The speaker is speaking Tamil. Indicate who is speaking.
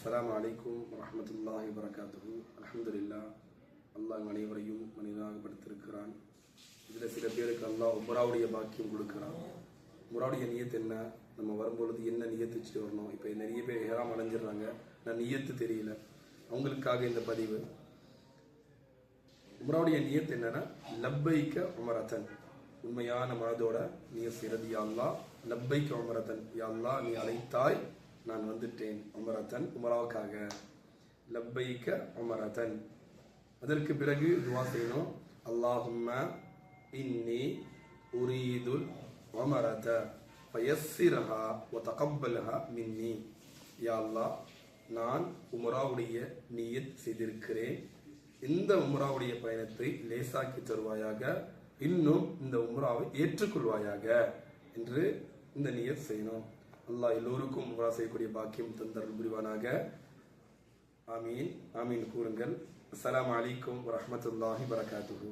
Speaker 1: அஸ்ஸலாமு அலைக்கும் வரஹ்மத்துல்லாஹி வபரகாத்துஹு. அல்ஹம்துலில்லாஹ். அல்லாஹ் அனைவரையும் மனிதனாக படுத்திருக்கிறான். இதில் சில பேருக்கு அல்லாஹ் உம்ராவுடைய பாக்கியம் கொடுக்குறான். உம்ராவுடைய நியத்து என்ன, நம்ம வரும்பொழுது என்ன நியத்து வச்சுட்டு வரணும். இப்போ நிறைய பேர் ஏறாம அடைஞ்சிடுறாங்க, நான் நியத்து தெரியல, அவங்களுக்காக இந்த பதிவு. உம்ராவுடைய நியத்து என்னன்னா, லப்பைக்க உமரத்தன், உண்மையான மனதோட நியத் செய்யறது. யா அல்லாஹ் லப்பைக்க உமரத்தன், யா அல்லாஹ் நீ அழைத்தாய், நான் வந்துட்டேன். உமரத்தன், உமராவுக்காக. லப்பைக்க உமரத்தன். அதற்கு பிறகு துவா செய்யணும். அல்லாஹும்ம இன்னி உரீதுல் உமரத ஃபயஸ்ஸிர்ஹா வ தகப்பல்ஹா மின்னி. யா அல்லாஹ் நான் உம்ராவுடைய நியத் செய்திருக்கிறேன், இந்த உம்ராவுடைய பயணத்தை லேசாக்கி தருவாயாக, இன்னும் இந்த உம்ராவை ஏற்றுக்கொள்வாயாக என்று இந்த நியத் செய்யணும். அல்லாஹ் எல்லோருக்கும் உம்ரா செய்யக்கூடிய பாக்கியம் தந்தருள் புரிவானாக. ஆமீன் ஆமீன் கூறுங்கள். அஸ்ஸலாமு அலைக்கும் வரஹ்மத்துல்லாஹி வபரகாத்துஹு.